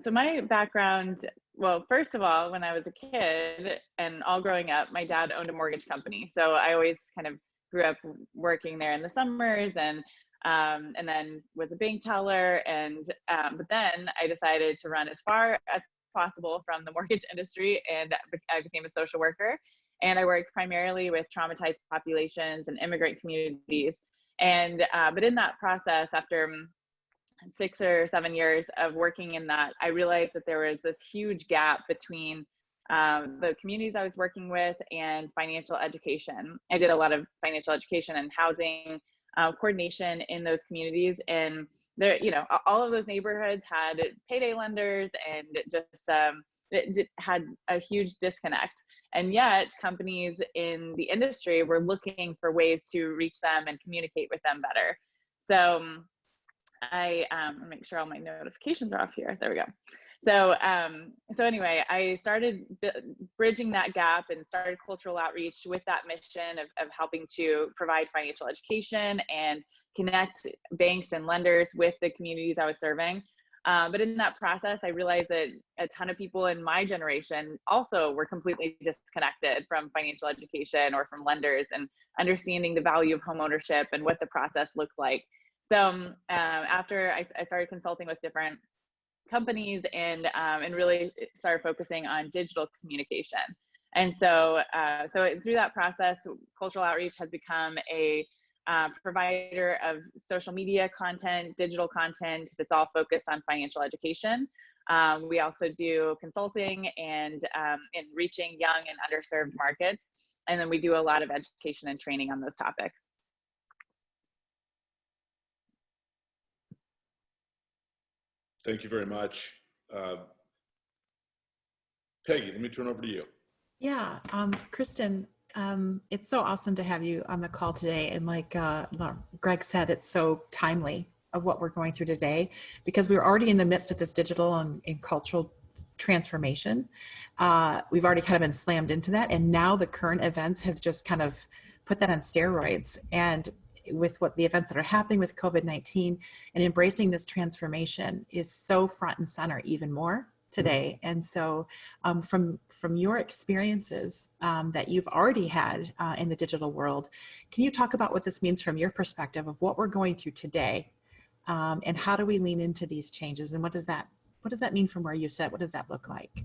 So my background, well, first of all, when I was a kid and all growing up, my dad owned a mortgage company. So I always kind of grew up working there in the summers and then was a bank teller. But then I decided to run as far as possible from the mortgage industry, and I became a social worker. And I worked primarily with traumatized populations and immigrant communities. But in that process, after 6 or 7 years of working in that, I realized that there was this huge gap between the communities I was working with and financial education. I did a lot of financial education and housing coordination in those communities, and there, all of those neighborhoods had payday lenders, and it had a huge disconnect. And yet, companies in the industry were looking for ways to reach them and communicate with them better. So I make sure all my notifications are off here. There we go. So anyway, I started bridging that gap and started cultural outreach with that mission of helping to provide financial education and connect banks and lenders with the communities I was serving. But in that process, I realized that a ton of people in my generation also were completely disconnected from financial education or from lenders and understanding the value of homeownership and what the process looks like. So after I started consulting with different companies and really started focusing on digital communication. And so through that process, cultural outreach has become a provider of social media content, digital content that's all focused on financial education. We also do consulting and in reaching young and underserved markets. And then we do a lot of education and training on those topics. Thank you very much. Peggy, let me turn over to you. Yeah, Kristin, it's so awesome to have you on the call today. And like Greg said, it's so timely of what we're going through today, because we're already in the midst of this digital and cultural transformation. We've already kind of been slammed into that. And now the current events have just kind of put that on steroids. And with what the events that are happening with COVID-19 and embracing this transformation is so front and center even more today. And so from your experiences that you've already had in the digital world, can you talk about what this means from your perspective of what we're going through today, and how do we lean into these changes, and what does that mean from where you sit? What does that look like?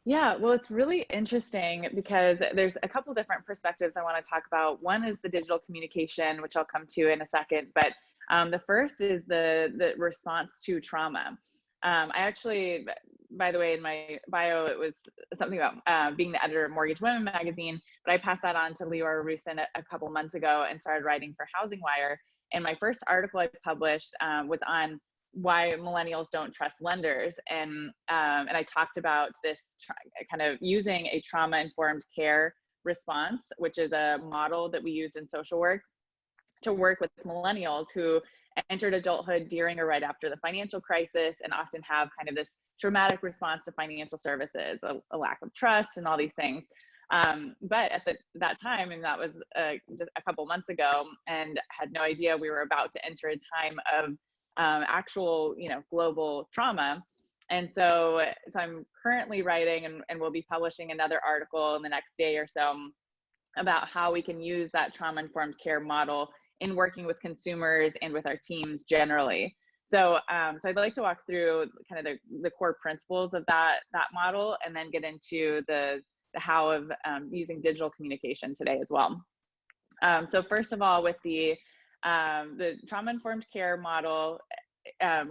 Yeah, well, it's really interesting because there's a couple different perspectives I want to talk about. One is the digital communication, which I'll come to in a second, but the first is the response to trauma. I actually, by the way, in my bio, it was something about being the editor of Mortgage Women magazine, but I passed that on to Leora Rusin a couple months ago and started writing for Housing Wire. And my first article I published was on why millennials don't trust lenders. And I talked about this kind of using a trauma-informed care response, which is a model that we use in social work to work with millennials who entered adulthood during or right after the financial crisis and often have kind of this traumatic response to financial services, a lack of trust and all these things. But at that time, and that was just a couple months ago, and had no idea we were about to enter a time of actual, global trauma. And so I'm currently writing and will be publishing another article in the next day or so about how we can use that trauma-informed care model in working with consumers and with our teams generally. So I'd like to walk through kind of the core principles of that model, and then get into the how of using digital communication today as well. So first of all, with the trauma-informed care model,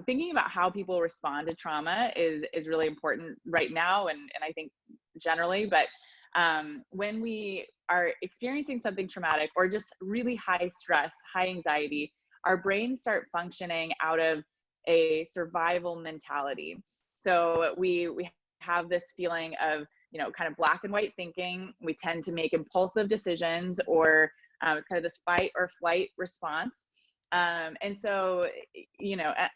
thinking about how people respond to trauma is really important right now, and I think generally. But when we are experiencing something traumatic or just really high stress, high anxiety, our brains start functioning out of a survival mentality. So we have this feeling of, kind of black and white thinking. We tend to make impulsive decisions, or it's kind of this fight or flight response. And so,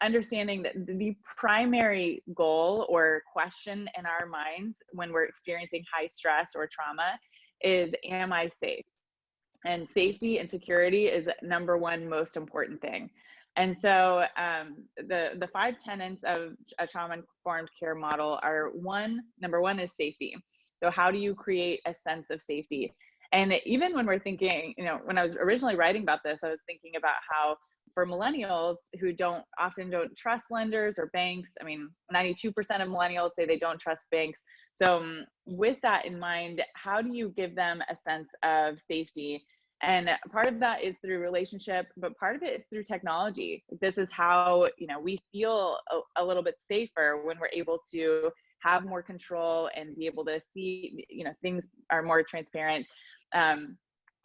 understanding that the primary goal or question in our minds when we're experiencing high stress or trauma is, am I safe? And safety and security is number one most important thing. And so the 5 tenets of a trauma-informed care model are number one is safety. So how do you create a sense of safety? And even when we're thinking, when I was originally writing about this, I was thinking about how for millennials who often don't trust lenders or banks, 92% of millennials say they don't trust banks. So with that in mind, how do you give them a sense of safety? And part of that is through relationship, but part of it is through technology. This is how, we feel a little bit safer when we're able to have more control and be able to see, things are more transparent.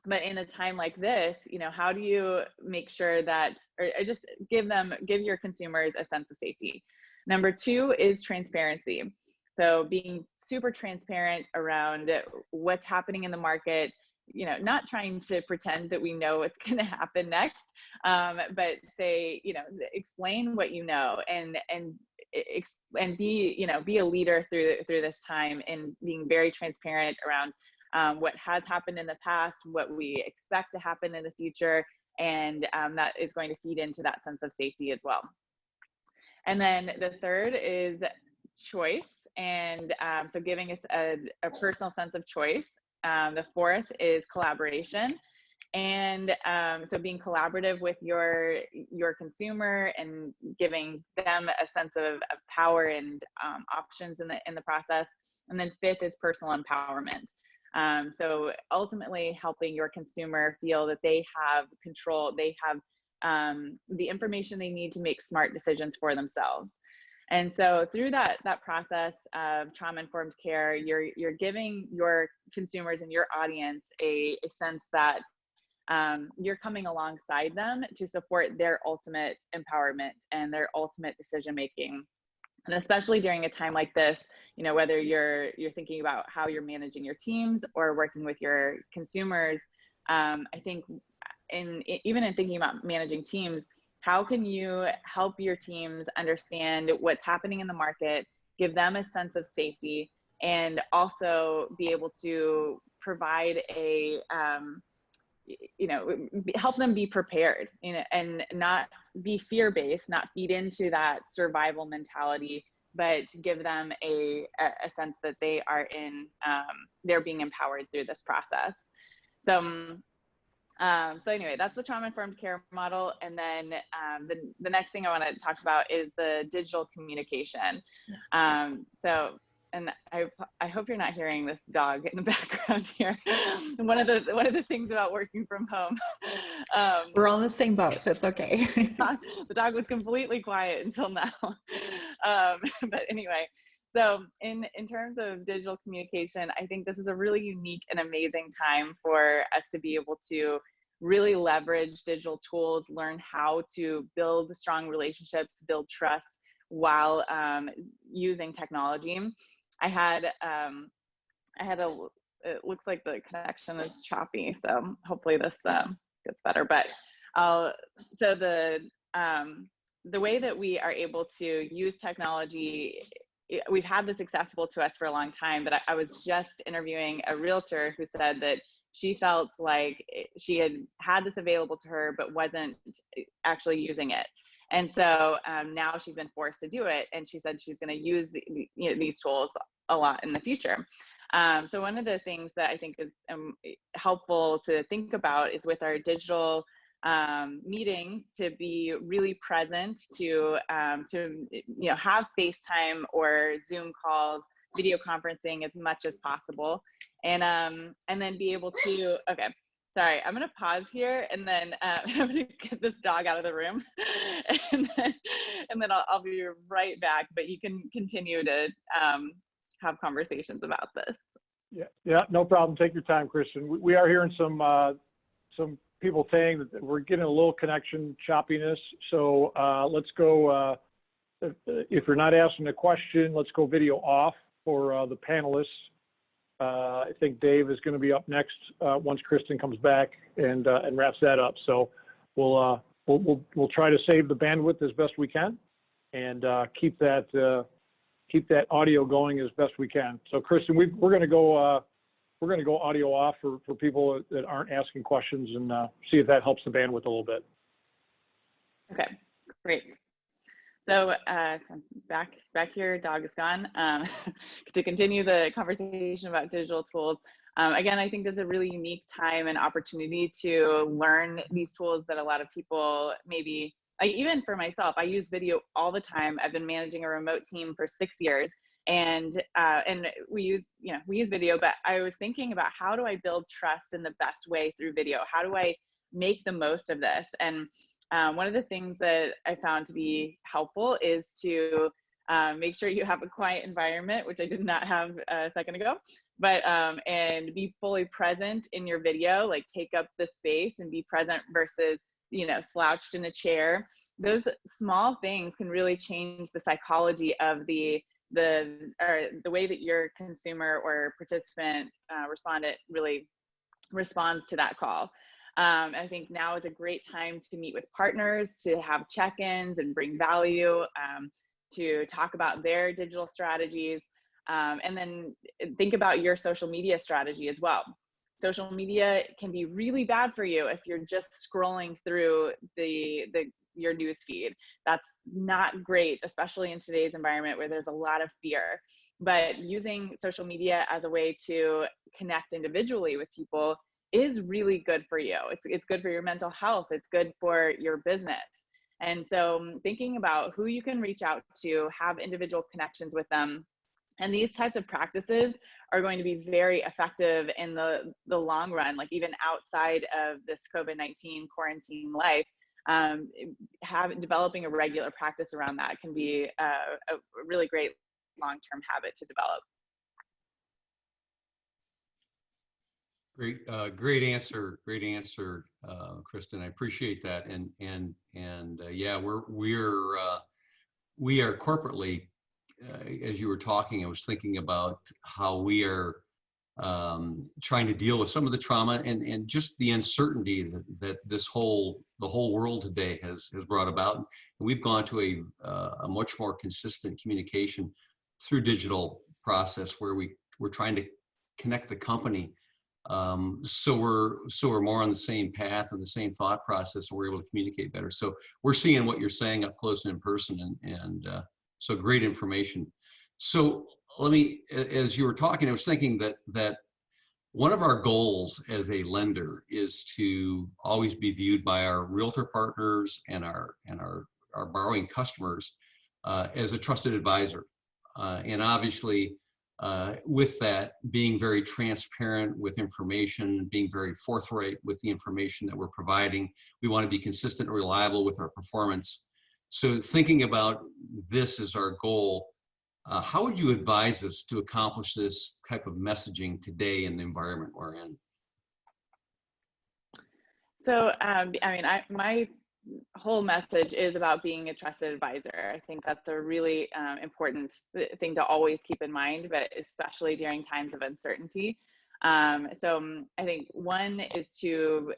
But in a time like this, how do you make sure that, or just give your consumers a sense of safety? Number two is transparency. So being super transparent around what's happening in the market, not trying to pretend that we know what's going to happen next, but say, explain what you know, and be, be a leader through this time, and being very transparent around what has happened in the past, what we expect to happen in the future, and that is going to feed into that sense of safety as well. And then the third is choice, and so giving us a personal sense of choice. The fourth is collaboration, and so being collaborative with your consumer and giving them a sense of power and options in the process. And then fifth is personal empowerment. So ultimately helping your consumer feel that they have control, they have the information they need to make smart decisions for themselves. And so through that process of trauma-informed care, you're giving your consumers and your audience a sense that you're coming alongside them to support their ultimate empowerment and their ultimate decision-making. And especially during a time like this, whether you're thinking about how you're managing your teams or working with your consumers, I think even in thinking about managing teams, how can you help your teams understand what's happening in the market, give them a sense of safety, and also be able to provide help them be prepared, and not be fear-based, not feed into that survival mentality, but give them a sense that they are they're being empowered through this process. So anyway, that's the trauma-informed care model. And then the next thing I want to talk about is the digital communication. And I hope you're not hearing this dog in the background here. One of the things about working from home. We're all in the same boat, so it's okay. The dog was completely quiet until now. But anyway, so in terms of digital communication, I think this is a really unique and amazing time for us to be able to really leverage digital tools, learn how to build strong relationships, build trust while using technology. It looks like the connection is choppy, so hopefully this gets better. But so the way that we are able to use technology, we've had this accessible to us for a long time, but I was just interviewing a realtor who said that she felt like she had this available to her, but wasn't actually using it. And so now she's been forced to do it. And she said she's going to use these tools a lot in the future. So one of the things that I think is helpful to think about is with our digital meetings, to be really present, to have FaceTime or Zoom calls, video conferencing as much as possible, and then be able to, okay, sorry, I'm gonna pause here, and then I'm gonna get this dog out of the room, and then I'll be right back, but you can continue to have conversations about this. Yeah, no problem. Take your time, Kristin. We are hearing some people saying that we're getting a little connection choppiness. So let's go, if you're not asking a question, let's go video off for the panelists. I think Dave is going to be up next once Kristin comes back and wraps that up. So we'll try to save the bandwidth as best we can and keep that audio going as best we can. So Kristin, we're going to go audio off for people that aren't asking questions, and see if that helps the bandwidth a little bit. Okay, great. So, so back here, dog is gone. To continue the conversation about digital tools, again, I think this is a really unique time and opportunity to learn these tools that a lot of people maybe, like even for myself, I use video all the time. I've been managing a remote team for 6 years, and we use video. But I was thinking about, how do I build trust in the best way through video? How do I make the most of this? And one of the things that I found to be helpful is to make sure you have a quiet environment, which I did not have a second ago, but and be fully present in your video, like take up the space and be present versus, slouched in a chair. Those small things can really change the psychology of the way that your consumer or participant respondent really responds to that call. I think now is a great time to meet with partners, to have check-ins and bring value, to talk about their digital strategies, and then think about your social media strategy as well. Social media can be really bad for you if you're just scrolling through your news feed. That's not great, especially in today's environment where there's a lot of fear. But using social media as a way to connect individually with people is really good for you. It's good for your mental health. It's good for your business. And so thinking about who you can reach out to, have individual connections with them. And these types of practices are going to be very effective in the long run, like even outside of this COVID-19 quarantine life. Developing a regular practice around that can be a really great long-term habit to develop. Great answer, Kristin. I appreciate that. And yeah, we are corporately, as you were talking, I was thinking about how we are trying to deal with some of the trauma and just the uncertainty that the whole world today has brought about. And we've gone to a much more consistent communication through digital process where we're trying to connect the company. So we're more on the same path and the same thought process, and we're able to communicate better. So we're seeing what you're saying up close and in person, and so great information. So as you were talking, I was thinking that one of our goals as a lender is to always be viewed by our realtor partners and our borrowing customers as a trusted advisor, and obviously. With that, being very transparent with information, being very forthright with the information that we're providing. We want to be consistent and reliable with our performance. So thinking about this as our goal, how would you advise us to accomplish this type of messaging today in the environment we're in? So, my whole message is about being a trusted advisor. I think that's a really important thing to always keep in mind, but especially during times of uncertainty. So I think one is to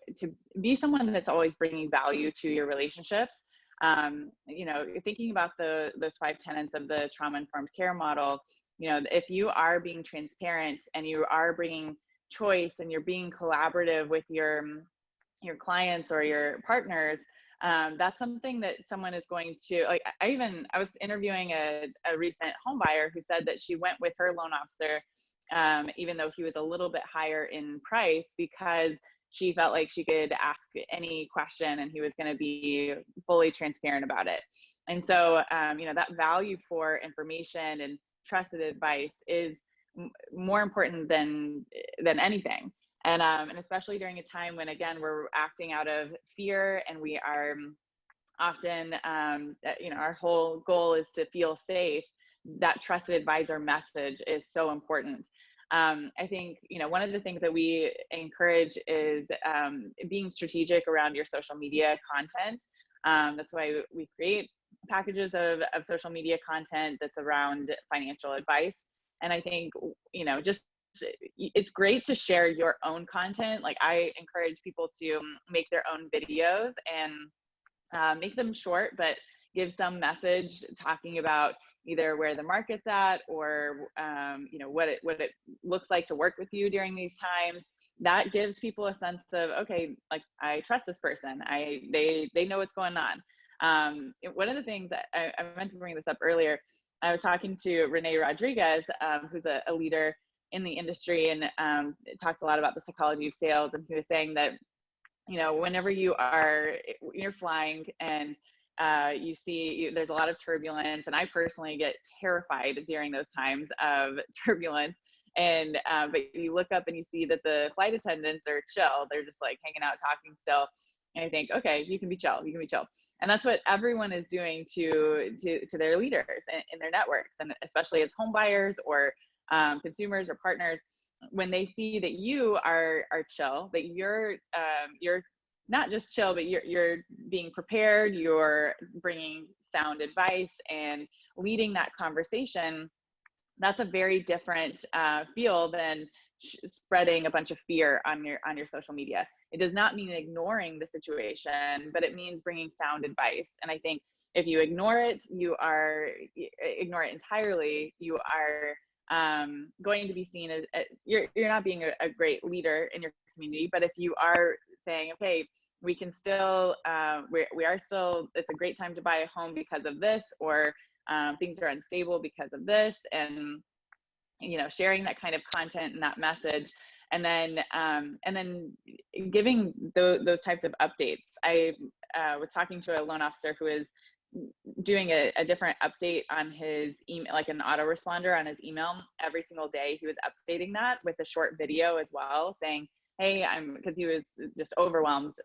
be someone that's always bringing value to your relationships. Thinking about those 5 tenets of the trauma-informed care model, if you are being transparent and you are bringing choice and you're being collaborative with your clients or your partners, that's something that someone is going to like. I was interviewing a recent home buyer who said that she went with her loan officer, even though he was a little bit higher in price, because she felt like she could ask any question and he was going to be fully transparent about it. And so, that value for information and trusted advice is more important than anything. And especially during a time when, again, we're acting out of fear and we are often, our whole goal is to feel safe. That trusted advisor message is so important. I think, one of the things that we encourage is being strategic around your social media content. That's why we create packages of social media content that's around financial advice. And I think, it's great to share your own content. Like, I encourage people to make their own videos and make them short, but give some message talking about either where the market's at or what it looks like to work with you during these times. That gives people a sense of, okay, like, I trust this person. They know what's going on. One of the things that I meant to bring this up earlier, I was talking to Renee Rodriguez, who's a leader in the industry, and talks a lot about the psychology of sales. And he was saying that, you know, whenever you're flying and there's a lot of turbulence, and I personally get terrified during those times of turbulence. And but you look up and you see that the flight attendants are chill. They're just like hanging out, talking still. And I think, okay, you can be chill. You can be chill. And that's what everyone is doing to their leaders in their networks, and especially as home buyers or consumers or partners, when they see that you are chill, that you're not just chill, but you're being prepared, you're bringing sound advice and leading that conversation. That's a very different feel than spreading a bunch of fear on your social media. It does not mean ignoring the situation, but it means bringing sound advice. And I think if you ignore it entirely, you are going to be seen as you're not being a great leader in your community. But if you are saying, okay, we can still we are still, it's a great time to buy a home because of this, or things are unstable because of this, and you know, sharing that kind of content and that message, and then giving those types of updates. I was talking to a loan officer who is doing a different update on his email, like an autoresponder on his email every single day. He was updating that with a short video as well, saying, hey, because he was just overwhelmed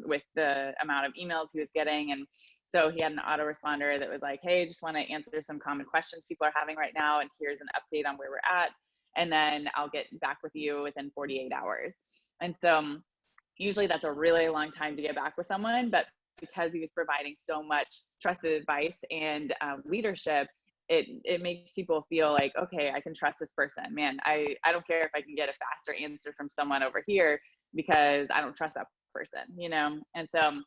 with the amount of emails he was getting. And so he had an autoresponder that was like, hey, just want to answer some common questions people are having right now, and here's an update on where we're at, and then I'll get back with you within 48 hours. And so usually that's a really long time to get back with someone, but because he was providing so much trusted advice and leadership, it makes people feel like, okay, I can trust this person. Man, I don't care if I can get a faster answer from someone over here because I don't trust that person, you know? And so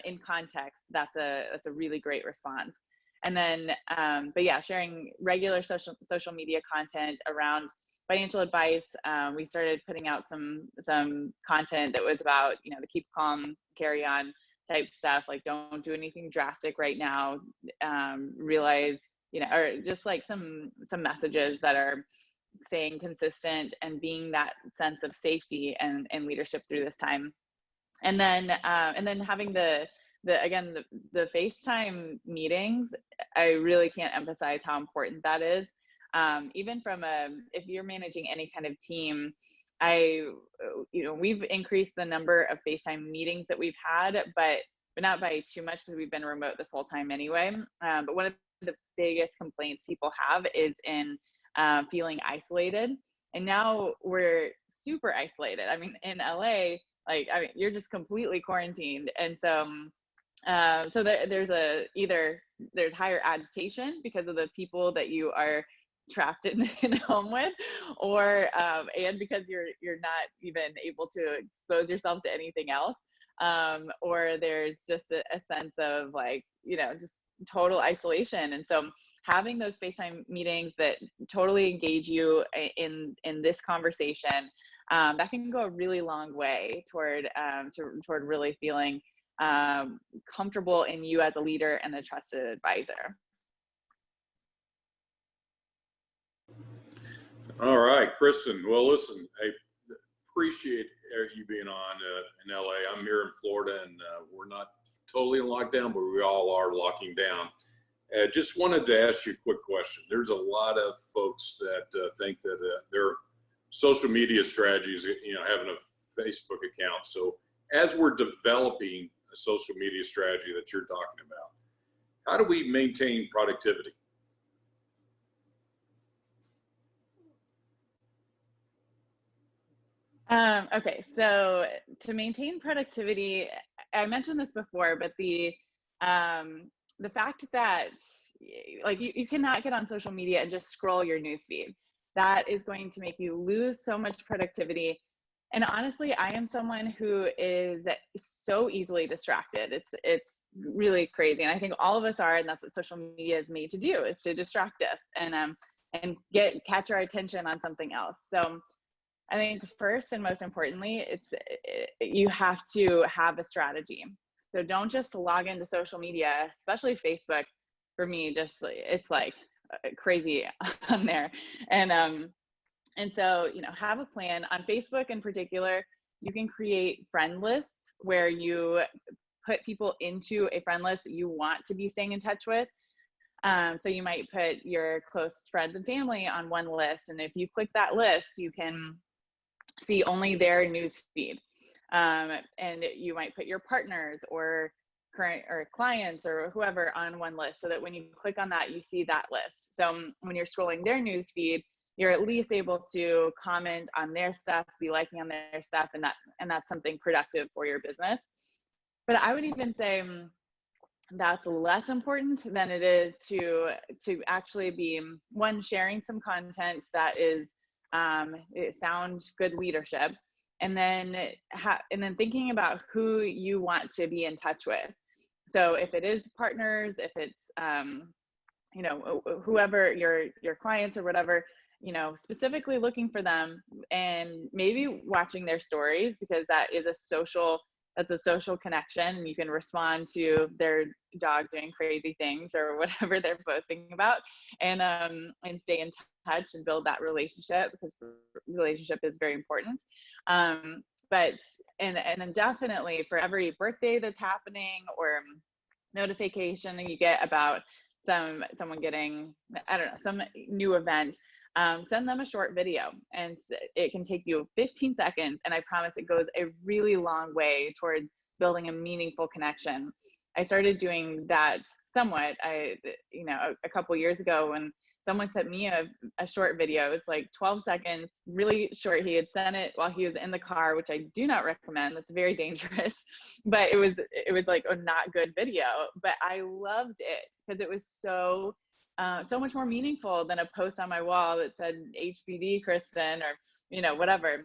in context, that's a really great response. And then, but yeah, sharing regular social media content around financial advice. We started putting out some content that was about, you know, the keep calm, carry on type stuff, like don't do anything drastic right now, realize, you know, or just like some messages that are staying consistent and being that sense of safety and leadership through this time. And then having the FaceTime meetings, I really can't emphasize how important that is. Even from if you're managing any kind of team, we've increased the number of FaceTime meetings that we've had, but not by too much because we've been remote this whole time anyway. But one of the biggest complaints people have is in feeling isolated. And now we're super isolated. I mean, in LA, you're just completely quarantined. And so, there's higher agitation because of the people that you are trapped in a home with, or and because you're not even able to expose yourself to anything else, or there's just a sense of like, you know, just total isolation. And so having those FaceTime meetings that totally engage you in this conversation, that can go a really long way toward really feeling comfortable in you as a leader and a trusted advisor. All right, Kristin. Well, listen, I appreciate you being on in LA. I'm here in Florida, and we're not totally in lockdown, but we all are locking down. Just wanted to ask you a quick question. There's a lot of folks that think that their social media strategies, you know, having a Facebook account. So as we're developing a social media strategy that you're talking about, how do we maintain productivity? Okay, so to maintain productivity, I mentioned this before, but the fact that like you cannot get on social media and just scroll your newsfeed. That is going to make you lose so much productivity. And honestly, I am someone who is so easily distracted. It's really crazy, and I think all of us are, and that's what social media is made to do, is to distract us and catch our attention on something else. So I think first and most importantly, you have to have a strategy. So don't just log into social media, especially Facebook. For me, just it's like crazy on there. And so, have a plan. On Facebook in particular, you can create friend lists where you put people into a friend list that you want to be staying in touch with. So you might put your close friends and family on one list. And if you click that list, you can see only their news feed. And you might put your partners or current or clients or whoever on one list, so that when you click on that, you see that list. So when you're scrolling their news feed, you're at least able to comment on their stuff, be liking on their stuff, and that's something productive for your business. But I would even say that's less important than it is to actually be, one, sharing some content that is it sounds good leadership, and then thinking about who you want to be in touch with. So if it is partners, if it's whoever your clients or whatever, specifically looking for them and maybe watching their stories, because that's a social connection, and you can respond to their dog doing crazy things or whatever they're posting about, and stay in touch and build that relationship, because relationship is very important. But then definitely for every birthday that's happening or notification that you get about someone getting, I don't know, some new event, send them a short video, and it can take you 15 seconds. And I promise it goes a really long way towards building a meaningful connection. I started doing that somewhat, a couple years ago, when someone sent me a short video. It was like 12 seconds, really short. He had sent it while he was in the car, which I do not recommend. That's very dangerous. But it was like a not good video. But I loved it because it was so much more meaningful than a post on my wall that said HBD Kristin or whatever.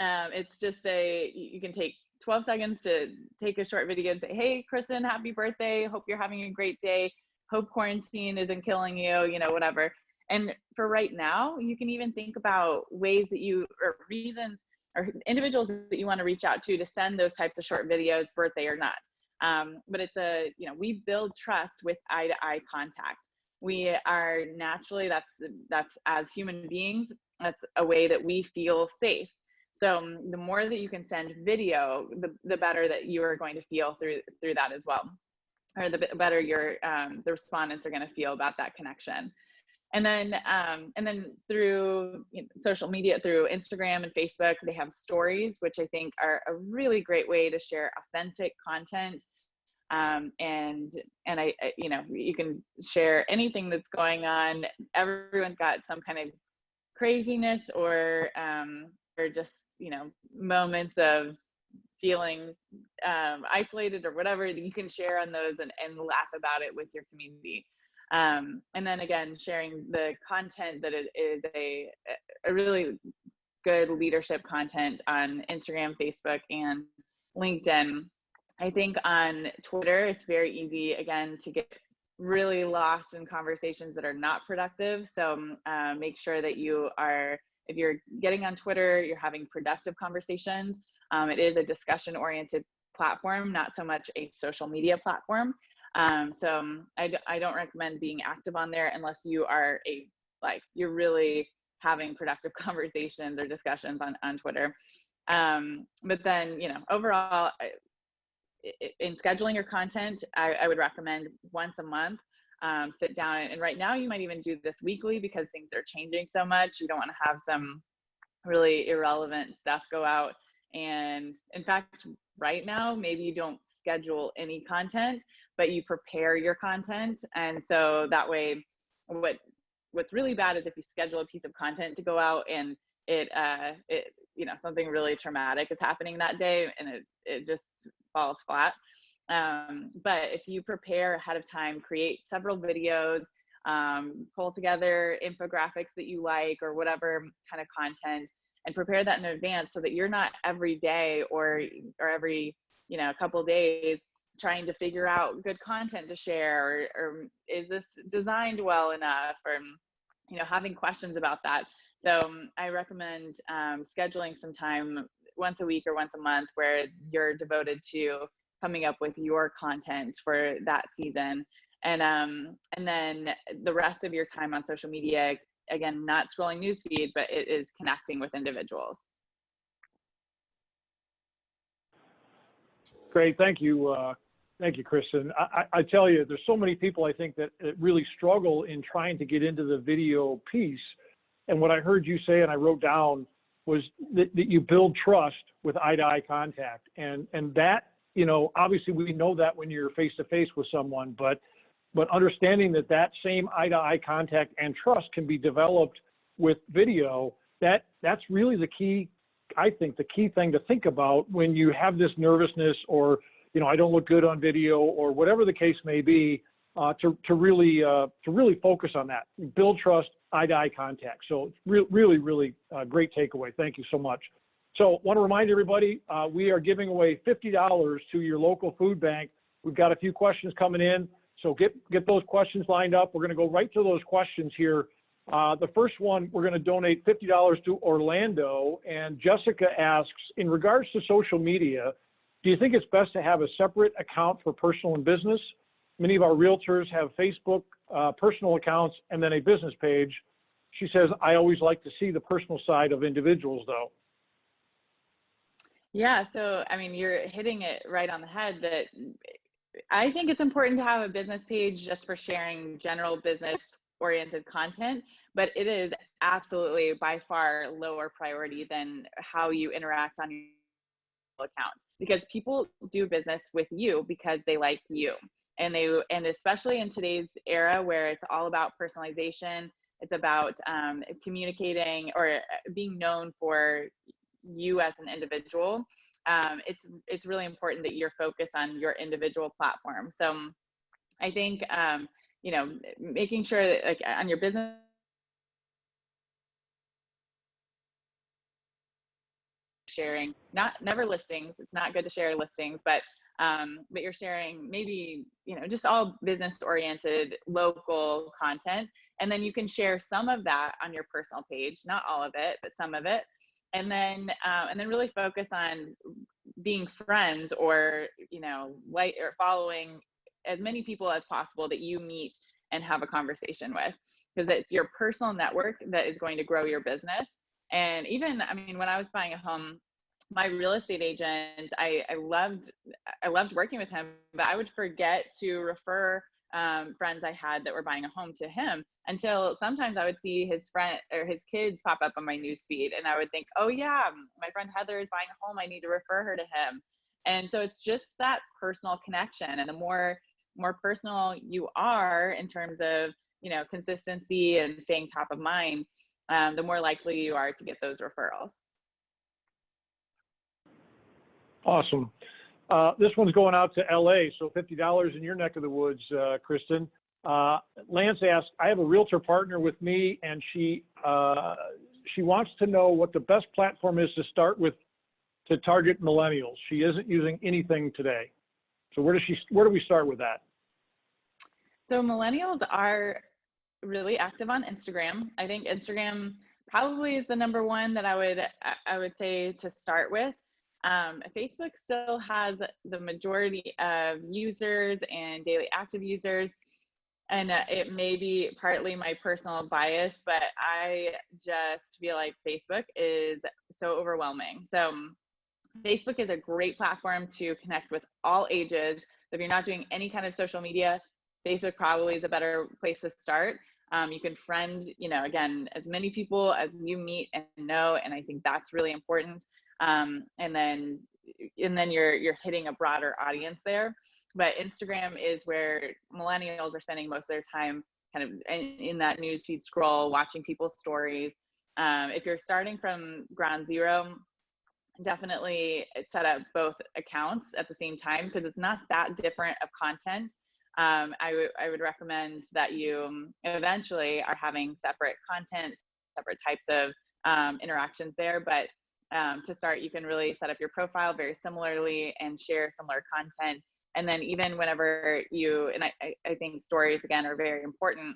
It's just you can take 12 seconds to take a short video and say, hey Kristin, happy birthday, hope you're having a great day, hope quarantine isn't killing you, whatever. And for right now, you can even think about ways that or reasons or individuals that you want to reach out to send those types of short videos, birthday or not. But it's we build trust with eye-to-eye contact. We are naturally, that's as human beings, that's a way that we feel safe. So the more that you can send video, the better that you are going to feel through that as well, or the better the respondents are going to feel about that connection. And then through social media, through Instagram and Facebook, they have stories, which I think are a really great way to share authentic content. And I you can share anything that's going on. Everyone's got some kind of craziness or just moments of feeling isolated or whatever, that you can share on those and laugh about it with your community. And then again, sharing the content that it is a really good leadership content on Instagram, Facebook, and LinkedIn. I think on Twitter, it's very easy, again, to get really lost in conversations that are not productive. So make sure that if you're getting on Twitter, you're having productive conversations. It is a discussion-oriented platform, not so much a social media platform. So I don't recommend being active on there unless you are you're really having productive conversations or discussions on Twitter. But then, overall, in scheduling your content, I would recommend once a month, sit down, and right now you might even do this weekly because things are changing so much. You don't want to have some really irrelevant stuff go out. And in fact, right now, maybe you don't schedule any content, but you prepare your content. And so that way, what's really bad is if you schedule a piece of content to go out and it something really traumatic is happening that day and it just falls flat. But if you prepare ahead of time, create several videos, pull together infographics that you like or whatever kind of content, and prepare that in advance so that you're not every day or every couple of days trying to figure out good content to share, or is this designed well enough, or having questions about that. So I recommend scheduling some time once a week or once a month where you're devoted to coming up with your content for that season. And then the rest of your time on social media, again, not scrolling newsfeed, but it is connecting with individuals. Great, thank you. Thank you, Kristin. I tell you, there's so many people I think that really struggle in trying to get into the video piece. And what I heard you say, and I wrote down, was that you build trust with eye-to-eye contact. And that, you know, obviously we know that when you're face-to-face with someone, but understanding that that same eye-to-eye contact and trust can be developed with video, that's really the key, I think, the key thing to think about when you have this nervousness or, you know, I don't look good on video or whatever the case may be, to really focus on that, build trust, eye-to-eye contact. So really great takeaway. Thank you so much. So want to remind everybody, we are giving away $50 to your local food bank. We've got a few questions coming in, so get those questions lined up. We're going to go right to those questions here. The first one, we're going to donate $50 to Orlando, and Jessica asks, in regards to social media, do you think it's best to have a separate account for personal and business? Many of our realtors have Facebook personal accounts and then a business page. She says, I always like to see the personal side of individuals though. Yeah, so I mean, you're hitting it right on the head that I think it's important to have a business page just for sharing general business oriented content, but it is absolutely by far lower priority than how you interact on your account, because people do business with you because they like you, and especially in today's era where it's all about personalization, it's about communicating or being known for you as an individual. It's really important that you're focused on your individual platform. So I think you know, making sure that like on your business sharing, never listings, it's not good to share listings, but you're sharing maybe, you know, just all business oriented local content, and then you can share some of that on your personal page, not all of it, but some of it, and then really focus on being friends or, you know, like or following as many people as possible that you meet and have a conversation with, because it's your personal network that is going to grow your business. And even, I mean, when I was buying a home, my real estate agent, I loved working with him, but I would forget to refer friends I had that were buying a home to him until sometimes I would see his friend or his kids pop up on my news feed, and I would think, oh yeah, my friend Heather is buying a home, I need to refer her to him. And so it's just that personal connection, and the more personal you are in terms of, you know, consistency and staying top of mind, the more likely you are to get those referrals. Awesome. This one's going out to LA, so $50 in your neck of the woods, Kristin. Lance asked, I have a realtor partner with me, and she wants to know what the best platform is to start with to target millennials. She isn't using anything today. So where do we start with that? So millennials are really active on Instagram. I think Instagram probably is the number one that I would say to start with. Facebook still has the majority of users and daily active users, and it may be partly my personal bias, but I just feel like Facebook is so overwhelming. So Facebook is a great platform to connect with all ages. So if you're not doing any kind of social media, Facebook probably is a better place to start. You can friend, you know, again, as many people as you meet and know, and I think that's really important. And then you're hitting a broader audience there. But Instagram is where millennials are spending most of their time, kind of in that newsfeed scroll, watching people's stories. If you're starting from ground zero, definitely set up both accounts at the same time, because it's not that different of content. I would recommend that you eventually are having separate content, separate types of interactions there. But to start, you can really set up your profile very similarly and share similar content. And then even whenever and I think stories, again, are very important.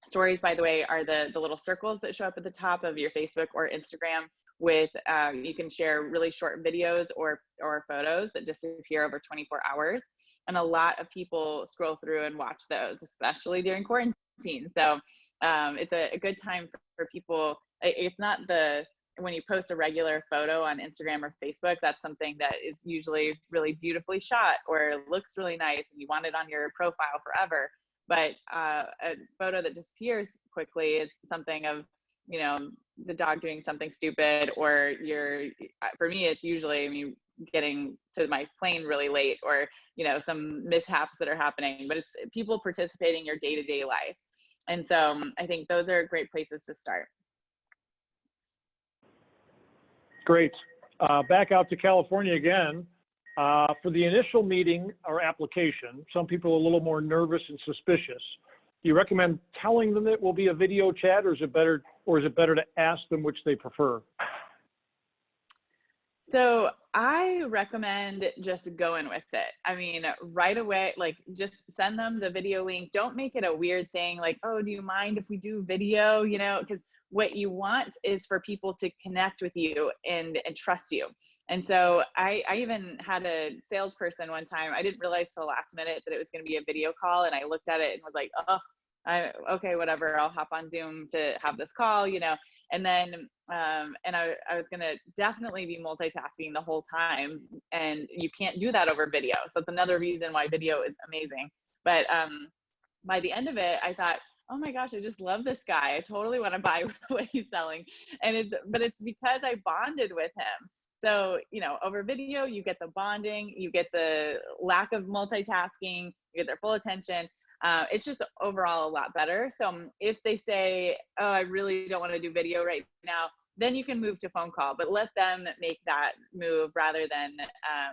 Stories, by the way, are the little circles that show up at the top of your Facebook or Instagram, with, you can share really short videos or photos that disappear over 24 hours. And a lot of people scroll through and watch those, especially during quarantine. So it's a good time for people. It's not when you post a regular photo on Instagram or Facebook, that's something that is usually really beautifully shot or looks really nice and you want it on your profile forever. But a photo that disappears quickly is something of, the dog doing something stupid, or for me, it's usually getting to my plane really late, or, some mishaps that are happening, but it's people participating in your day-to-day life. And so I think those are great places to start. Great. Back out to California again. For the initial meeting or application, some people are a little more nervous and suspicious. Do you recommend telling them it will be a video chat, or is it better to ask them which they prefer? So I recommend just going with it. Right away, like just send them the video link. Don't make it a weird thing like, oh, do you mind if we do video? Because what you want is for people to connect with you and trust you. And so I even had a salesperson one time. I didn't realize till the last minute that it was going to be a video call. And I looked at it and was like, oh, okay, whatever. I'll hop on Zoom to have this call, and then, and I was going to definitely be multitasking the whole time, and you can't do that over video. So it's another reason why video is amazing. But by the end of it, I thought, oh my gosh, I just love this guy. I totally want to buy what he's selling. And it's because I bonded with him. So, over video, you get the bonding, you get the lack of multitasking, you get their full attention. It's just overall a lot better. So if they say, oh, I really don't want to do video right now, then you can move to phone call, but let them make that move rather than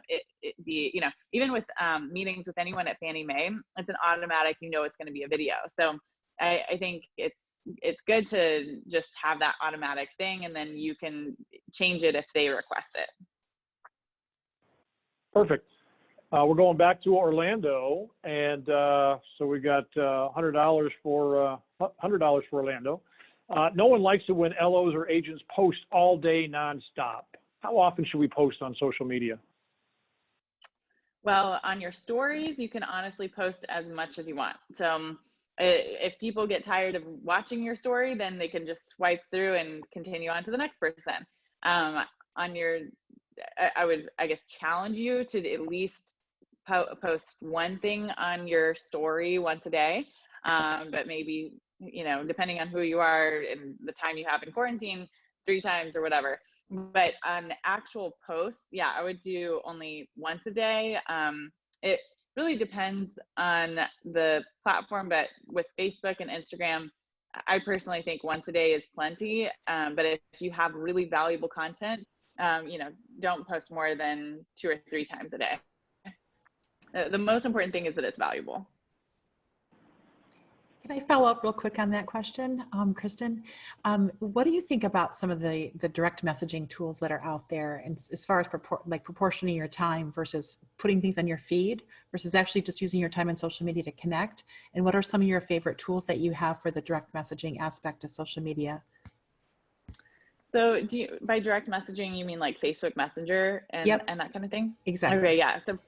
it be, even with meetings with anyone at Fannie Mae, it's an automatic, it's going to be a video. So I think it's good to just have that automatic thing, and then you can change it if they request it. Perfect. We're going back to Orlando, and so we got $100 for Orlando. No one likes it when LOs or agents post all day nonstop. How often should we post on social media? Well, on your stories, you can honestly post as much as you want. So if people get tired of watching your story, then they can just swipe through and continue on to the next person. I would, I guess, challenge you to at least post one thing on your story once a day, but maybe, depending on who you are and the time you have in quarantine, 3 times or whatever. But on actual posts, I would do only once a day. It really depends on the platform, but with Facebook and Instagram, I personally think once a day is plenty. But if you have really valuable content, don't post more than 2 or 3 times a day. The most important thing is that it's valuable. Can I follow up real quick on that question, Kristin? What do you think about some of the direct messaging tools that are out there, and as far as proportioning your time versus putting things on your feed versus actually just using your time on social media to connect? And what are some of your favorite tools that you have for the direct messaging aspect of social media? So by direct messaging, you mean like Facebook Messenger and, Yep. and that kind of thing? Exactly. Okay, yeah. So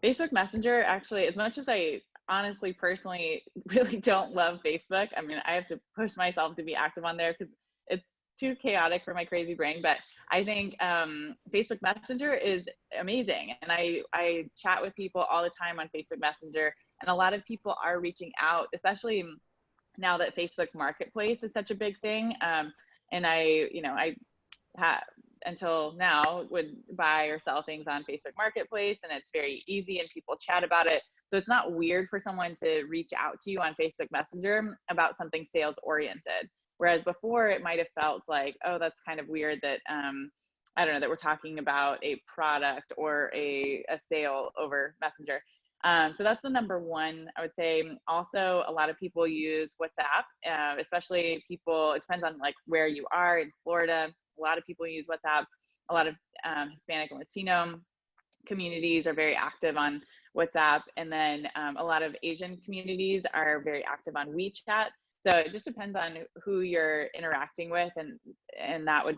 Facebook Messenger, actually, as much as I honestly, personally, really don't love Facebook. I have to push myself to be active on there because it's too chaotic for my crazy brain. But I think Facebook Messenger is amazing. And I chat with people all the time on Facebook Messenger. And a lot of people are reaching out, especially now that Facebook Marketplace is such a big thing. And I until now would buy or sell things on Facebook Marketplace, and it's very easy and people chat about it. So it's not weird for someone to reach out to you on Facebook Messenger about something sales oriented. Whereas before it might have felt like, oh, that's kind of weird that, I don't know, that we're talking about a product or a sale over Messenger. So that's the number one, I would say. Also, a lot of people use WhatsApp, especially people, it depends on like where you are in Florida. A lot of people use WhatsApp. A lot of Hispanic and Latino communities are very active on WhatsApp. And then a lot of Asian communities are very active on WeChat. So it just depends on who you're interacting with, and that would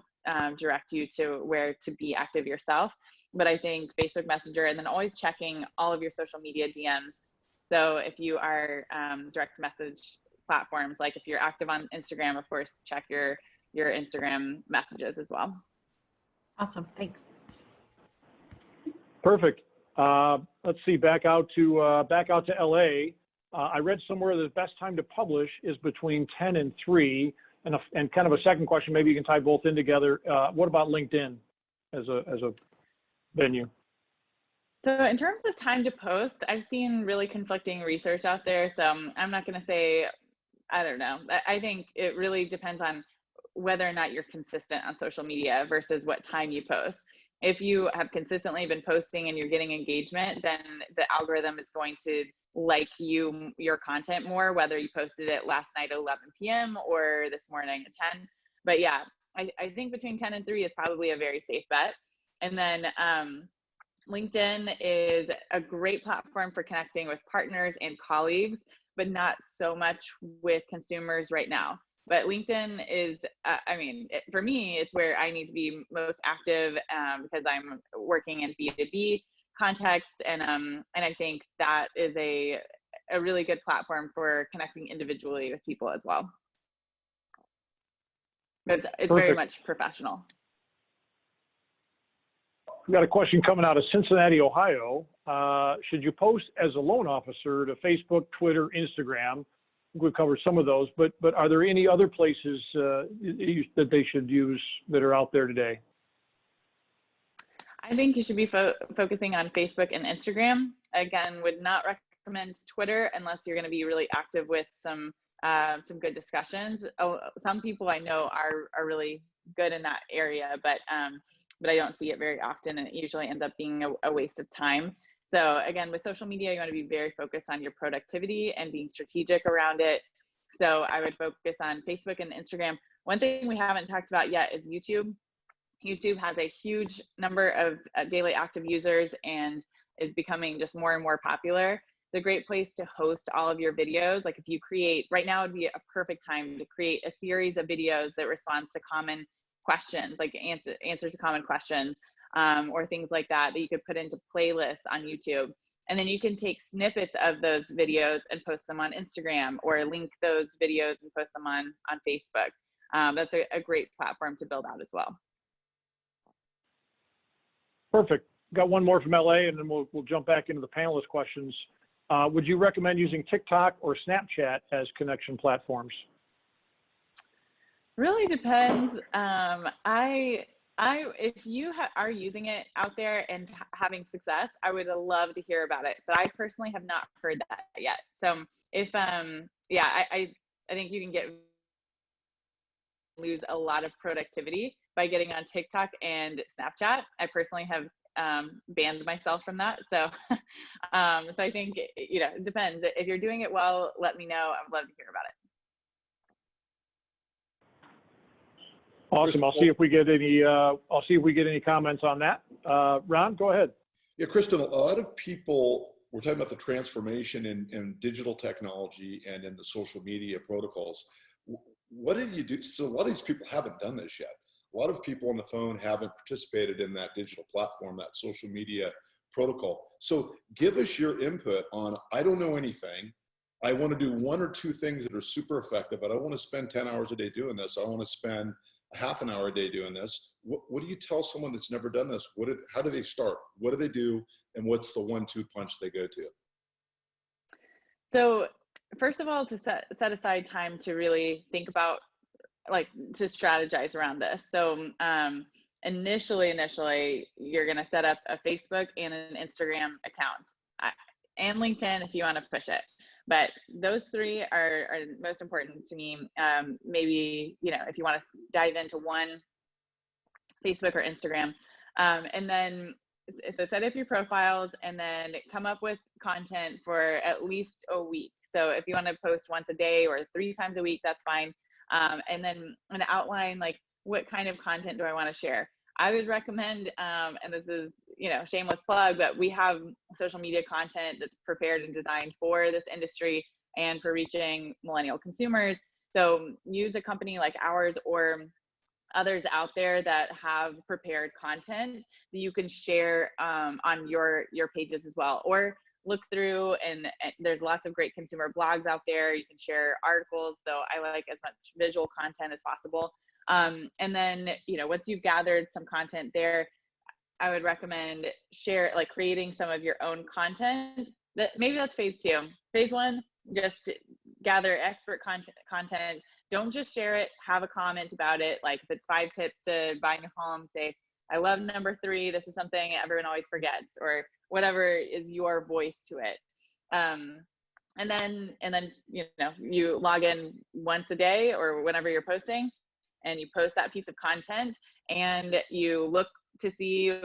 direct you to where to be active yourself. But I think Facebook Messenger, and then always checking all of your social media DMs. So if you are direct message platforms, like if you're active on Instagram, of course, check your Instagram messages as well. Awesome. Thanks. Perfect. Let's see, back out to LA. I read somewhere that the best time to publish is between 10 and 3. And kind of a second question, maybe you can tie both in together. What about LinkedIn as a venue? So in terms of time to post, I've seen really conflicting research out there. So I'm not going to say, I don't know. I think it really depends on whether or not you're consistent on social media versus what time you post. If you have consistently been posting and you're getting engagement, then the algorithm is going to like your content more, whether you posted it last night at 11 p.m. or this morning at 10. But yeah, I think between 10 and 3 is probably a very safe bet. And then LinkedIn is a great platform for connecting with partners and colleagues, but not so much with consumers right now. But LinkedIn is, for me, it's where I need to be most active because I'm working in B2B context, and I think that is a really good platform for connecting individually with people as well. But it's very much professional. We've got a question coming out of Cincinnati, Ohio. Should you post as a loan officer to Facebook, Twitter, Instagram? We've covered some of those, but are there any other places that they should use that are out there today? I think you should be focusing on Facebook and Instagram. Again, would not recommend Twitter unless you're going to be really active with some good discussions. Some people I know are really good in that area, but I don't see it very often, and it usually ends up being a waste of time. So again, with social media, you want to be very focused on your productivity and being strategic around it. So I would focus on Facebook and Instagram. One thing we haven't talked about yet is YouTube. YouTube has a huge number of daily active users and is becoming just more and more popular. It's a great place to host all of your videos. Like if you create, right now would be a perfect time to create a series of videos that responds to common questions, like answers to common questions, or things like that you could put into playlists on YouTube. And then you can take snippets of those videos and post them on Instagram, or link those videos and post them on Facebook. That's a great platform to build out as well. Perfect. Got one more from LA, and then we'll jump back into the panelist questions. Would you recommend using TikTok or Snapchat as connection platforms? Really depends. If you are using it out there and having success, I would love to hear about it. But I personally have not heard that yet. So if I think you can lose a lot of productivity by getting on TikTok and Snapchat. I personally have banned myself from that. So so I think it depends. If you're doing it well, let me know. I would love to hear about it. Awesome. I'll see if we get any comments on that. Ron, go ahead. Yeah, Kristin, a lot of people, we're talking about the transformation in digital technology and in the social media protocols. What did you do? So a lot of these people haven't done this yet. A lot of people on the phone haven't participated in that digital platform, that social media protocol. So give us your input on, I don't know anything. I want to do 1 or 2 things that are super effective, but I want to spend 10 hours a day doing this. I want to spend half an hour a day doing this. What do you tell someone that's never done this? How do they start? What do they do? And what's the 1-2 punch they go to? So first of all, to set aside time to really think about, to strategize around this. So initially, you're going to set up a Facebook and an Instagram account, and LinkedIn if you want to push it. But those 3 are most important to me. Maybe, if you want to dive into one, Facebook or Instagram. And then, so set up your profiles and then come up with content for at least a week. So if you want to post once a day or 3 times a week, that's fine. And then an outline, what kind of content do I want to share? I would recommend, and this is, shameless plug, but we have social media content that's prepared and designed for this industry and for reaching millennial consumers. So use a company like ours or others out there that have prepared content that you can share on your pages as well, or look through, and there's lots of great consumer blogs out there. You can share articles, though I like as much visual content as possible. And then, once you've gathered some content there, I would recommend creating some of your own content. Maybe that's phase 2. Phase 1, just gather expert content. Don't just share it, have a comment about it. Like if it's 5 tips to buying a home, say, I love number 3. This is something everyone always forgets, or whatever is your voice to it. And then, you log in once a day or whenever you're posting, and you post that piece of content, and you look to see,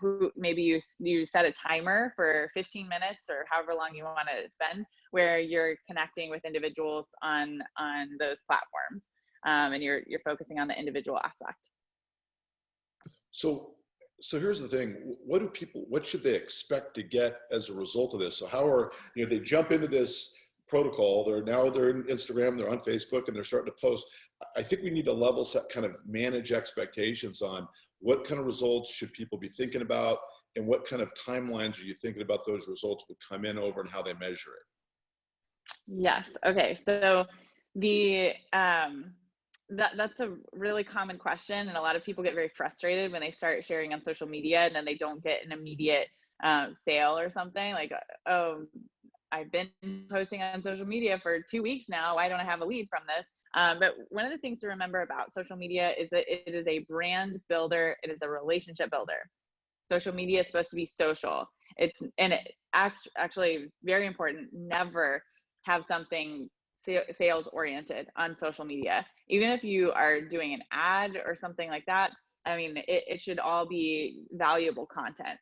who, maybe you set a timer for 15 minutes or however long you want to spend, where you're connecting with individuals on those platforms, and you're focusing on the individual aspect. So here's the thing. What should they expect to get as a result of this? So how are, they jump into this protocol, they're in Instagram, they're on Facebook, and they're starting to post. I think we need to level set, kind of manage expectations on what kind of results should people be thinking about, and what kind of timelines are you thinking about those results would come in over, and how they measure it. Yes. Okay. So that's a really common question, and a lot of people get very frustrated when they start sharing on social media and then they don't get an immediate sale or something. Like, oh, I've been posting on social media for 2 weeks now. Why don't I have a lead from this? But one of the things to remember about social media is that it is a brand builder. It is a relationship builder. Social media is supposed to be social. Actually very important. Never have something sales oriented on social media. Even if you are doing an ad or something like that, I mean, it should all be valuable content,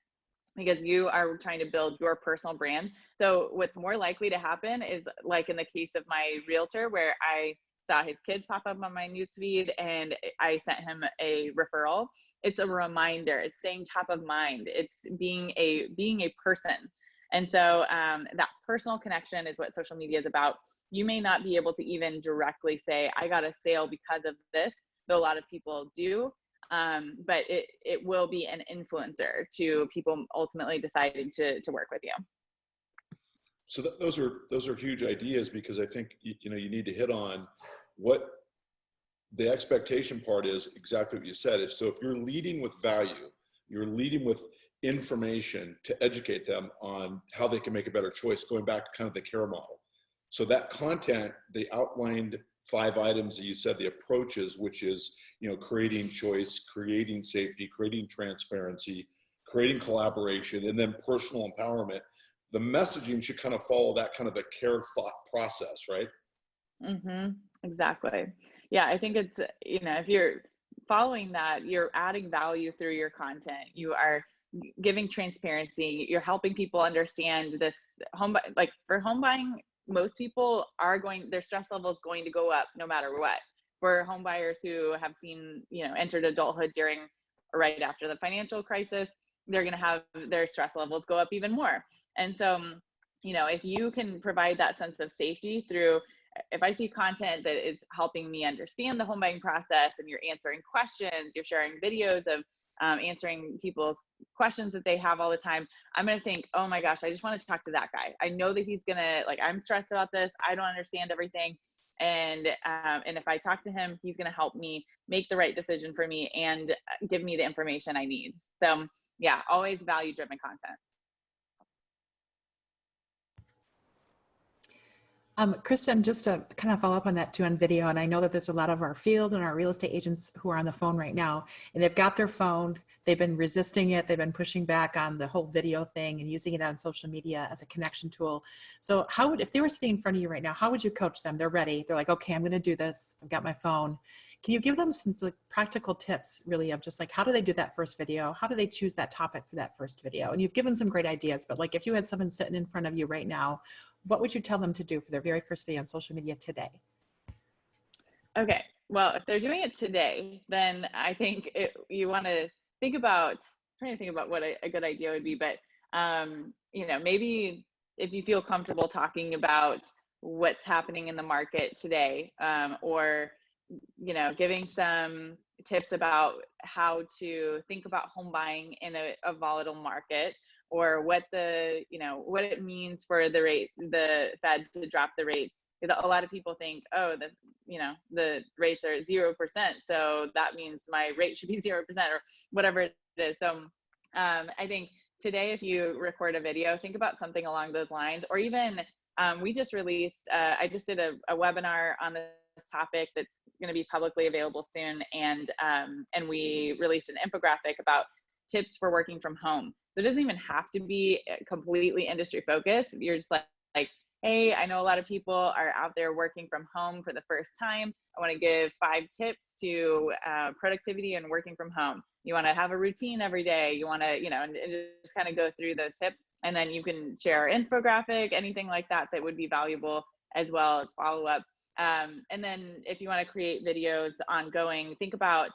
because you are trying to build your personal brand. So what's more likely to happen is, like in the case of my realtor, where I saw his kids pop up on my newsfeed and I sent him a referral. It's a reminder. It's staying top of mind. It's being a person. And so that personal connection is what social media is about. You may not be able to even directly say, I got a sale because of this, though a lot of people do. But it will be an influencer to people ultimately deciding to work with you. So those are huge ideas, because I think you need to hit on what the expectation part is. Exactly what you said is, so if you're leading with value, you're leading with information to educate them on how they can make a better choice, going back to kind of the care model. So that content, they outlined 5 items that you said, the approaches, which is, creating choice, creating safety, creating transparency, creating collaboration, and then personal empowerment. The messaging should kind of follow that kind of a care thought process, right? Mm-hmm. Exactly. Yeah, I think it's, if you're following that, you're adding value through your content. You are giving transparency. You're helping people understand this for home buying. Most people their stress level is going to go up no matter what. For home buyers who have seen, entered adulthood during or right after the financial crisis, they're going to have their stress levels go up even more. And so, if you can provide that sense of safety through, if I see content that is helping me understand the home buying process, and you're answering questions, you're sharing videos of answering people's questions that they have all the time, I'm going to think, oh my gosh, I just want to talk to that guy. I know that he's going to, I'm stressed about this. I don't understand everything. And if I talk to him, he's going to help me make the right decision for me and give me the information I need. So yeah, always value driven content. Kristin, just to kind of follow up on that too on video, and I know that there's a lot of our field and our real estate agents who are on the phone right now, and they've got their phone, they've been resisting it, they've been pushing back on the whole video thing and using it on social media as a connection tool. So if they were sitting in front of you right now, how would you coach them? They're ready. They're like, okay, I'm going to do this. I've got my phone. Can you give them some practical tips really of just how do they do that first video? How do they choose that topic for that first video? And you've given some great ideas, but if you had someone sitting in front of you right now, what would you tell them to do for their very first video on social media today? Okay, well, if they're doing it today, then I think you want to think about, trying to think about what a good idea would be, but maybe if you feel comfortable talking about what's happening in the market today, or giving some tips about how to think about home buying in a volatile market, or what what it means for the Fed to drop the rates. Because a lot of people think, oh, the rates are 0%, so that means my rate should be 0% or whatever it is. So I think today, if you record a video, think about something along those lines. Or even we just released, I just did a webinar on this topic that's going to be publicly available soon, and we released an infographic about tips for working from home. So it doesn't even have to be completely industry focused. You're just like, hey, I know a lot of people are out there working from home for the first time. I want to give 5 tips to productivity and working from home. You want to have a routine every day. You want to, and just kind of go through those tips. And then you can share infographic, anything like that would be valuable, as well as follow up. And then if you want to create videos ongoing, think about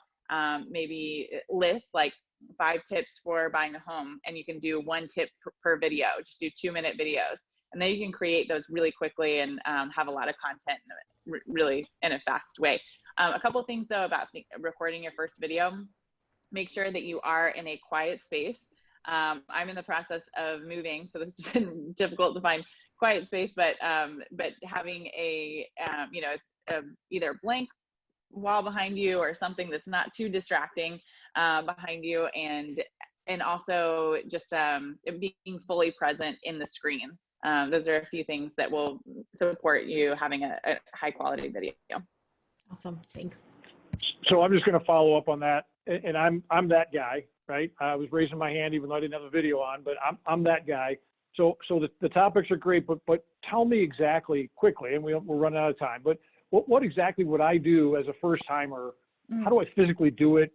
maybe lists like 5 tips for buying a home, and you can do 1 tip per video. Just do 2-minute videos. And then you can create those really quickly and have a lot of content really in a fast way. A couple of things though about recording your first video. Make sure that you are in a quiet space. I'm in the process of moving, so this has been difficult to find quiet space, but having either a blank wall behind you or something that's not too distracting behind you, and also just being fully present in the screen. Those are a few things that will support you having a high quality video. Awesome, thanks. So I'm just going to follow up on that, and I'm that guy, right? I was raising my hand even though I didn't have a video on, but I'm that guy. So the topics are great, but tell me exactly quickly, and we're running out of time. But what exactly would I do as a first timer? How do I physically do it?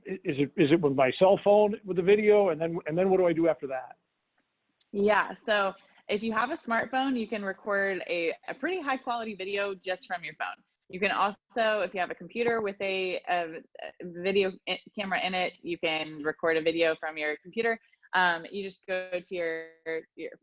Is it with my cell phone with the video, and then what do I do after that? Yeah, so if you have a smartphone, you can record a pretty high quality video just from your phone. You can also, if you have a computer with a video camera in it, you can record a video from your computer. You just go to your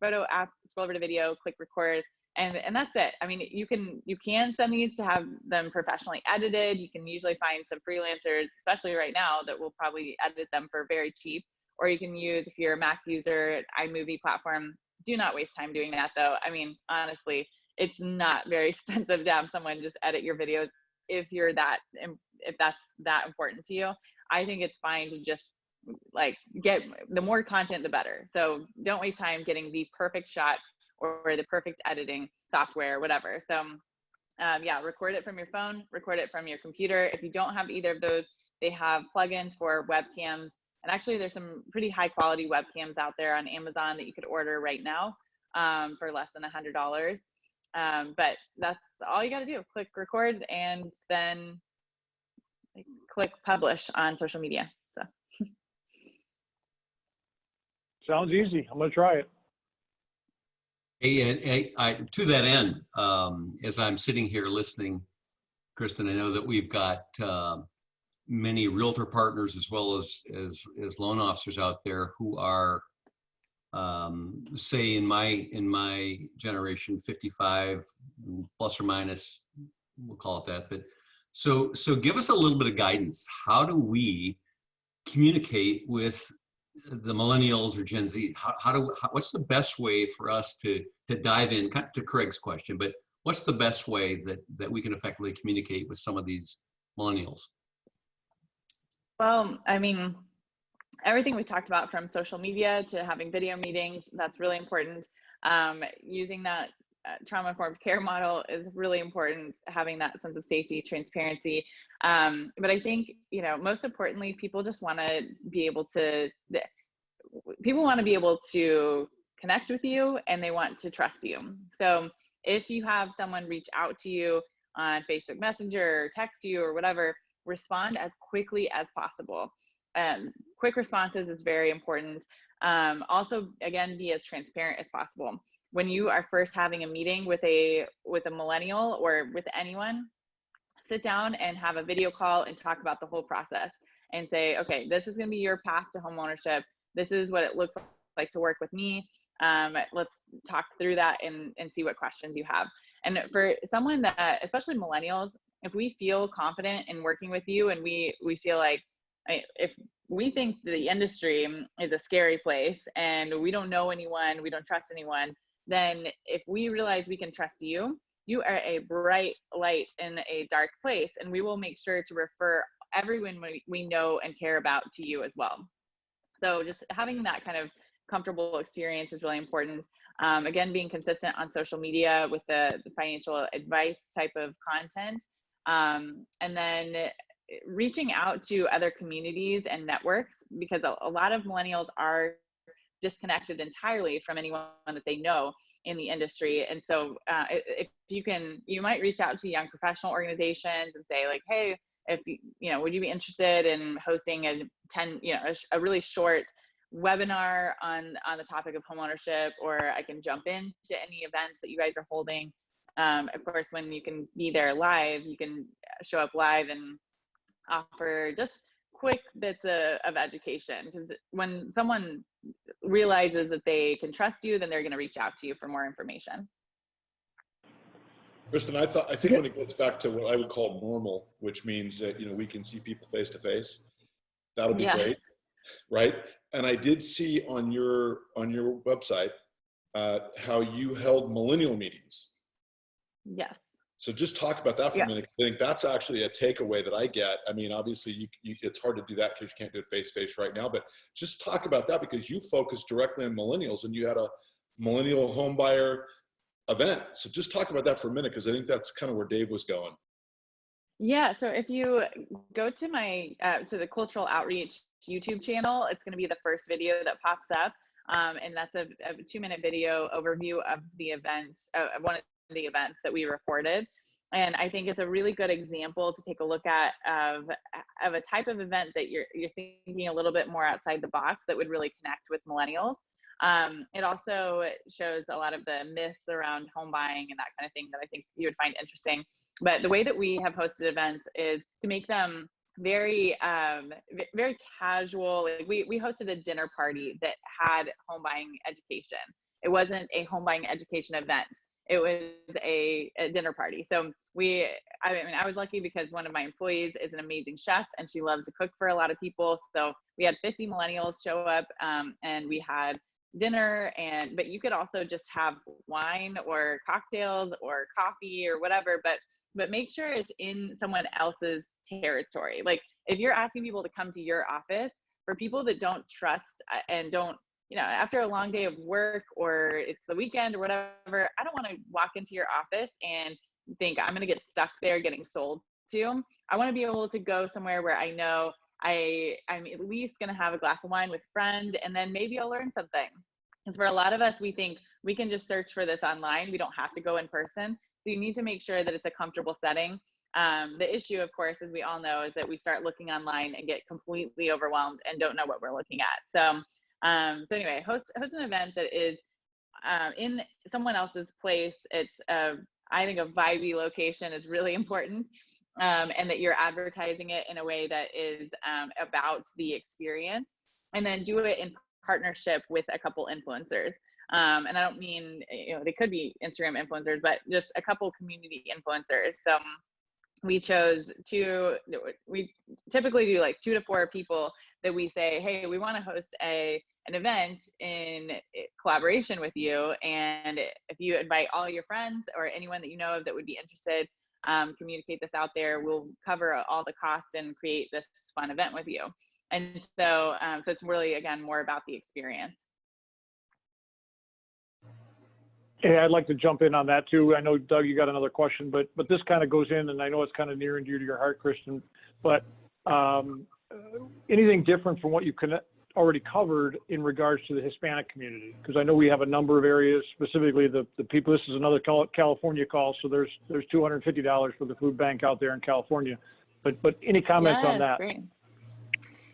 photo app, scroll over to video, click record, and that's it. I mean, you can send these to have them professionally edited. You can usually find some freelancers, especially right now, that will probably edit them for very cheap. Or you can use, if you're a Mac user, iMovie platform. Do not waste time doing that though. I mean, honestly, it's not very expensive to have someone just edit your videos if that's that important to you. I think it's fine to just get the more content, the better. So don't waste time getting the perfect shot or the perfect editing software, whatever. So yeah, record it from your phone, record it from your computer. If you don't have either of those, they have plugins for webcams. And actually, there's some pretty high quality webcams out there on Amazon that you could order right now for less than $100. But that's all you got to do. Click record and then click publish on social media. So sounds easy. I'm going to try it. Hey, to that end, as I'm sitting here listening, Kristin, I know that we've got many realtor partners as well as loan officers out there who are, say, in my generation, 55 plus or minus, we'll call it that. But so give us a little bit of guidance. How do we communicate with the millennials or Gen Z? What's the best way for us to dive in, kind of to Craig's question, but what's the best way that we can effectively communicate with some of these millennials? Well, I mean, everything we talked about, from social media to having video meetings, that's really important. Using that trauma-informed care model is really important, having that sense of safety, transparency. But I think, most importantly, people want to be able to connect with you, and they want to trust you. So if you have someone reach out to you on Facebook Messenger or text you or whatever, respond as quickly as possible. Quick responses is very important. Also, again, be as transparent as possible. When you are first having a meeting with a millennial or with anyone, sit down and have a video call and talk about the whole process and say, okay, this is going to be your path to homeownership. This is what it looks like to work with me. Let's talk through that and see what questions you have. And for someone that, especially millennials, if we feel confident in working with you, and we feel like, if we think the industry is a scary place and we don't know anyone, we don't trust anyone, then if we realize we can trust you, you are a bright light in a dark place, and we will make sure to refer everyone we know and care about to you as well. So just having that kind of comfortable experience is really important. Again, being consistent on social media with the financial advice type of content. And then reaching out to other communities and networks, because a lot of millennials are disconnected entirely from anyone that they know in the industry. And so if you can, you might reach out to young professional organizations and say like, hey, if would you be interested in hosting a really short webinar on the topic of homeownership, or I can jump into any events that you guys are holding. Of course, when you can be there live, you can show up live and offer just quick bits of education, because when someone realizes that they can trust you, then they're going to reach out to you for more information. Kristin, I think when it gets back to what I would call normal, which means that, we can see people face to face, that'll be great. Right. And I did see on your website how you held millennial meetings. Yes. So just talk about that for a minute. I think that's actually a takeaway that I get. I mean, obviously it's hard to do that because you can't do it face to face right now, but just talk about that, because you focus directly on millennials and you had a millennial home buyer event. So just talk about that for a minute, because I think that's kind of where Dave was going. Yeah. So if you go to my, to the Cultural Outreach YouTube channel, it's going to be the first video that pops up. And that's a 2-minute video overview of the event, one of the events that we recorded. And I think it's a really good example to take a look at of a type of event that you're thinking a little bit more outside the box that would really connect with millennials. It also shows a lot of the myths around home buying and that kind of thing that I think you would find interesting. But the way that we have hosted events is to make them very, very casual. Like we hosted a dinner party that had home buying education. It wasn't a home buying education event. It was a dinner party. So I was lucky because one of my employees is an amazing chef and she loves to cook for a lot of people. So we had 50 millennials show up, and we had dinner, but you could also just have wine or cocktails or coffee or whatever, but make sure it's in someone else's territory. Like if you're asking people to come to your office, for people that don't trust and don't, after a long day of work or it's the weekend or whatever, I don't want to walk into your office and think I'm going to get stuck there getting sold to. I want to be able to go somewhere where I know I'm at least going to have a glass of wine with a friend, and then maybe I'll learn something. Because for a lot of us, we think we can just search for this online. We don't have to go in person. So you need to make sure that it's a comfortable setting. The issue, of course, as we all know, is that we start looking online and get completely overwhelmed and don't know what we're looking at. So anyway, host an event that is in someone else's place. It's I think a vibey location is really important, and that you're advertising it in a way that is about the experience, and then do it in partnership with a couple influencers. And I don't mean, they could be Instagram influencers, but just a couple community influencers. So we typically do like 2 to 4 people that we say, hey, we want to host an event in collaboration with you. And if you invite all your friends or anyone that you know of that would be interested, communicate this out there. We'll cover all the cost and create this fun event with you. And so it's really, again, more about the experience. Hey, I'd like to jump in on that too. I know, Doug, you got another question, but this kind of goes in, and I know it's kind of near and dear to your heart, Kristin, but anything different from what you already covered in regards to the Hispanic community? Because I know we have a number of areas, specifically the people, this is another California call, so there's $250 for the food bank out there in California. But any comments on that? Great.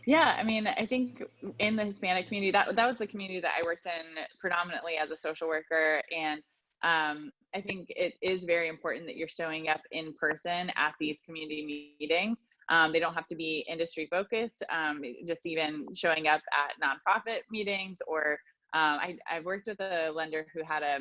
Yeah, I mean, I think in the Hispanic community, that was the community that I worked in predominantly as a social worker. And I think it is very important that you're showing up in person at these community meetings. They don't have to be industry focused, just even showing up at nonprofit meetings, or I've worked with a lender who had a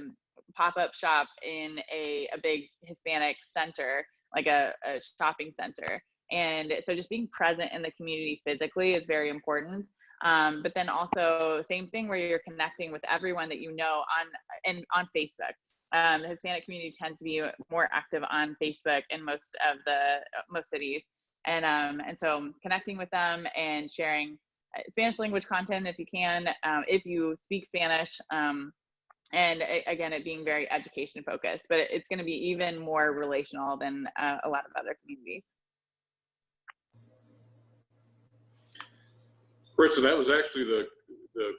pop-up shop in a big Hispanic center like a shopping center. And so just being present in the community physically is very important. But then also same thing where you're connecting with everyone that you know on Facebook. The Hispanic community tends to be more active on Facebook in most cities. And so connecting with them and sharing Spanish language content if you can, if you speak Spanish, and again, it being very education focused, but it's going to be even more relational than a lot of other communities. Kristin, that was actually the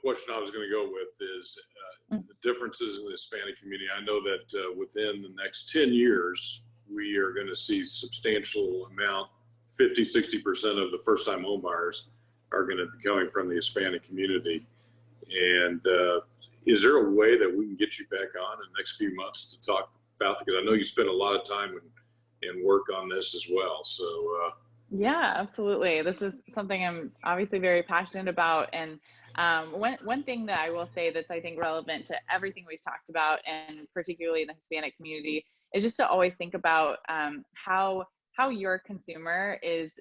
question I was going to go with is the differences in the Hispanic community. I know that within the next 10 years, we are going to see substantial amount, 50, 60% of the first-time home buyers are going to be coming from the Hispanic community. And is there a way that we can get you back on in the next few months to talk about, because I know you spend a lot of time and work on this as well. So yeah, absolutely. This is something I'm obviously very passionate about. And one thing that I will say that's, I think, relevant to everything we've talked about, and particularly in the Hispanic community, is just to always think about how your consumer is,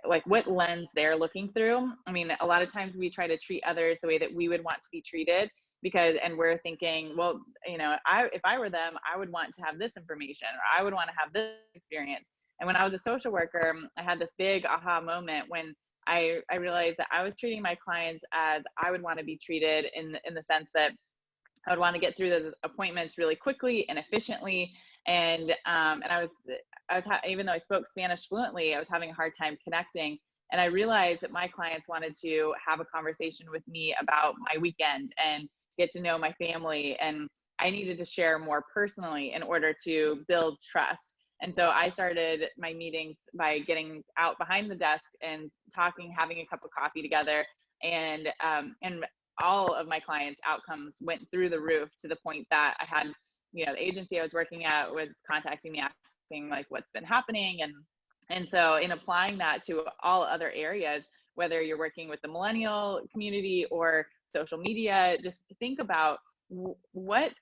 like what lens they're looking through. I mean, a lot of times we try to treat others the way that we would want to be treated, and we're thinking, well, if I were them, I would want to have this information, or I would want to have this experience. And when I was a social worker, I had this big aha moment when I realized that I was treating my clients as I would want to be treated, in the sense that I would want to get through the appointments really quickly and efficiently. And I was even though I spoke Spanish fluently, I was having a hard time connecting. And I realized that my clients wanted to have a conversation with me about my weekend and get to know my family. And I needed to share more personally in order to build trust. And so I started my meetings by getting out behind the desk and talking, having a cup of coffee together. And all of my clients' outcomes went through the roof, to the point that I had, the agency I was working at was contacting me asking like what's been happening. And so in applying that to all other areas, whether you're working with the millennial community or social media, just think about what,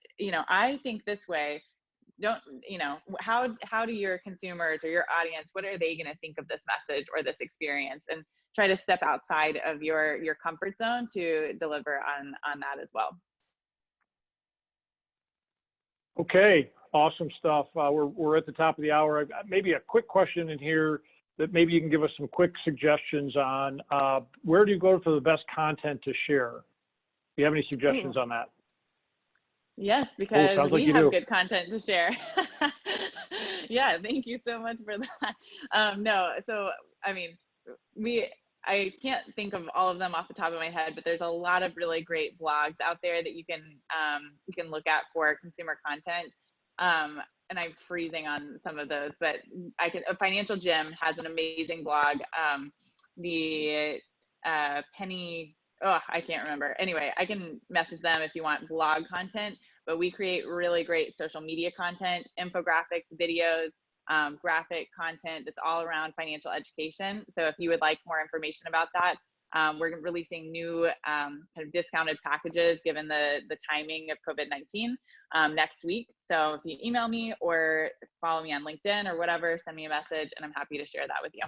I think this way. How do your consumers or your audience, what are they going to think of this message or this experience, and try to step outside of your comfort zone to deliver on that as well. Okay, awesome stuff. We're at the top of the hour. Maybe a quick question in here that maybe you can give us some quick suggestions on. Where do you go for the best content to share? Do you have any suggestions on that? Yes, because we have good content to share. Yeah, thank you so much for that. No, so I mean, I can't think of all of them off the top of my head, but there's a lot of really great blogs out there that you can look at for consumer content. And I'm freezing on some of those, but Financial Gym has an amazing blog. Penny, I can't remember. Anyway, I can message them if you want blog content, but we create really great social media content, infographics, videos, graphic content that's all around financial education. So if you would like more information about that, we're releasing new kind of discounted packages given the timing of COVID-19 next week. So if you email me or follow me on LinkedIn or whatever, send me a message and I'm happy to share that with you.